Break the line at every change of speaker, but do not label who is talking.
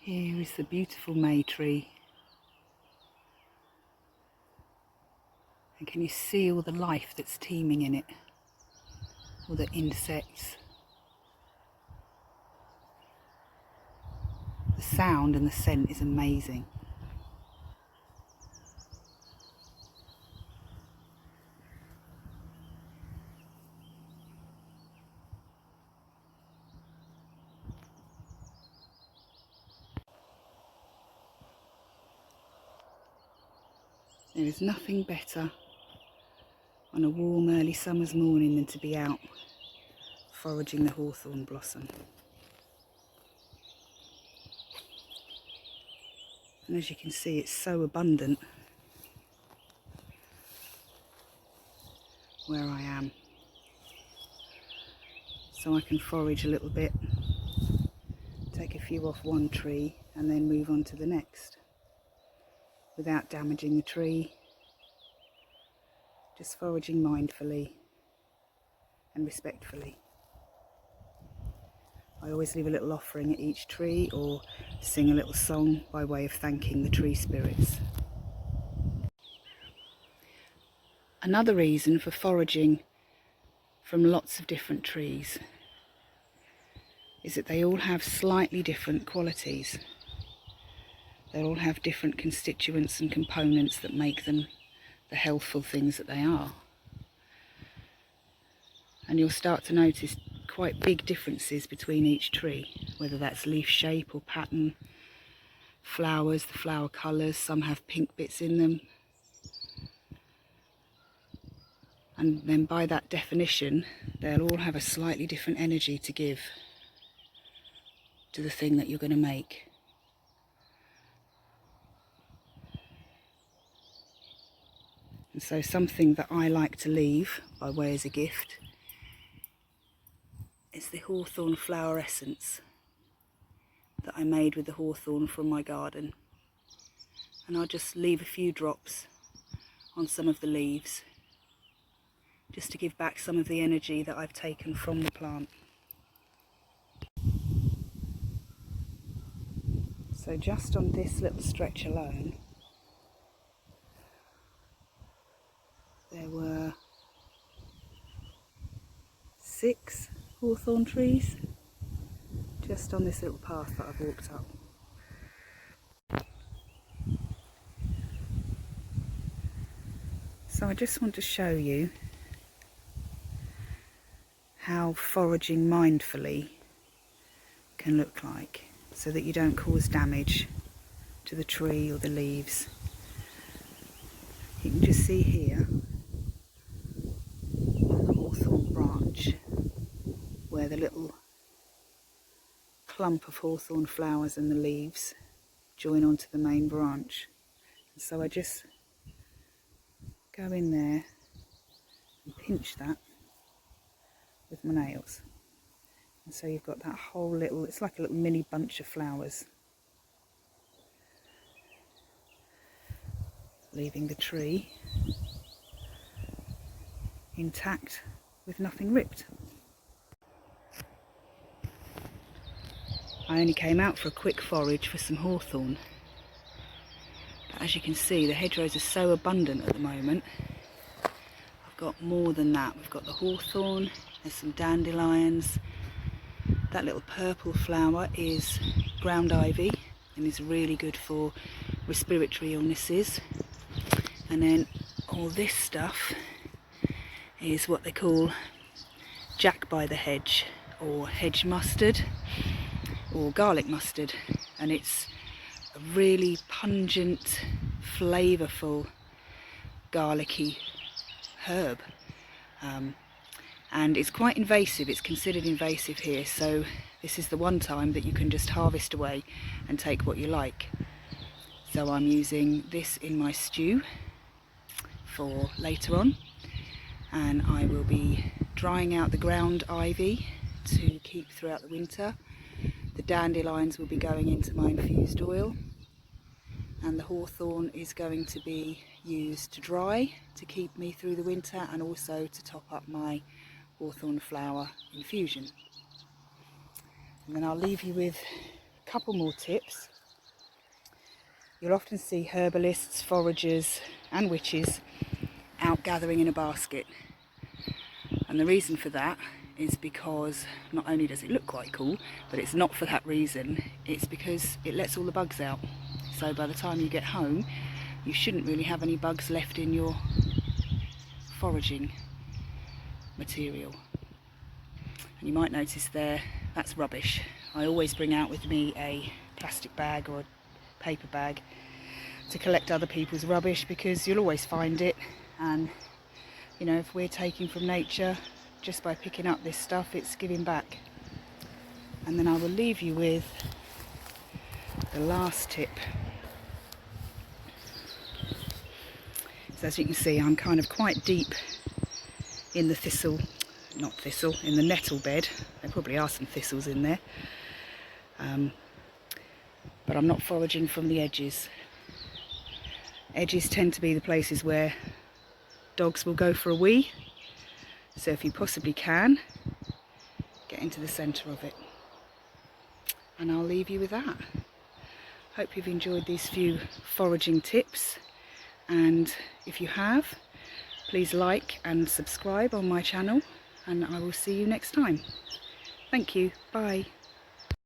Here is the beautiful May tree. And can you see all the life that's teeming in it? All the insects. The sound and the scent is amazing. There is nothing better on a warm early summer's morning than to be out foraging the hawthorn blossom. And as you can see, it's so abundant where I am. So I can forage a little bit, take a few off one tree and then move on to the next without damaging the tree, just foraging mindfully and respectfully. I always leave a little offering at each tree or sing a little song by way of thanking the tree spirits. Another reason for foraging from lots of different trees is that they all have slightly different qualities. They all have different constituents and components that make them the healthful things that they are. And you'll start to notice quite big differences between each tree, whether that's leaf shape or pattern, flowers, the flower colours, some have pink bits in them. And then by that definition, they'll all have a slightly different energy to give to the thing that you're going to make. And so something that I like to leave by way as a gift is the hawthorn flower essence that I made with the hawthorn from my garden. And I'll just leave a few drops on some of the leaves just to give back some of the energy that I've taken from the plant. So just on this little stretch alone, there were 6 hawthorn trees just on this little path that I've walked up. So I just want to show you how foraging mindfully can look like, so that you don't cause damage to the tree or the leaves. You can just see here on the hawthorn branch where the little clump of hawthorn flowers and the leaves join onto the main branch. And so I just go in there and pinch that with my nails. And so you've got that whole little, it's like a little mini bunch of flowers, leaving the tree intact with nothing ripped. I only came out for a quick forage for some hawthorn, but as you can see, the hedgerows are so abundant at the moment. I've got more than that. We've got the hawthorn, there's some dandelions. That little purple flower is ground ivy and is really good for respiratory illnesses. And then all this stuff is what they call jack by the hedge, or hedge mustard, or garlic mustard, and it's a really pungent, flavourful, garlicky herb. And it's quite invasive, it's considered invasive here, so this is the one time that you can just harvest away and take what you like. So I'm using this in my stew for later on, and I will be drying out the ground ivy to keep throughout the winter. The dandelions will be going into my infused oil, and the hawthorn is going to be used to dry to keep me through the winter, and also to top up my hawthorn flower infusion. And then I'll leave you with a couple more tips you'll often see herbalists, foragers and witches out gathering in a basket. And the reason for that is because not only does it look quite cool, but it's not for that reason. It's because it lets all the bugs out. So by the time you get home, you shouldn't really have any bugs left in your foraging material. And you might notice there, that's rubbish. I always bring out with me a plastic bag or a paper bag to collect other people's rubbish, because you'll always find it. And you know, if we're taking from nature just by picking up this stuff, it's giving back. And then I will leave you with the last tip. So as you can see, I'm kind of quite deep in the in the nettle bed. There probably are some thistles in there. But I'm not foraging from the edges. Edges tend to be the places where dogs will go for a wee. So if you possibly can, get into the centre of it. And I'll leave you with that. Hope you've enjoyed these few foraging tips. And if you have, please like and subscribe on my channel, and I will see you next time. Thank you. Bye.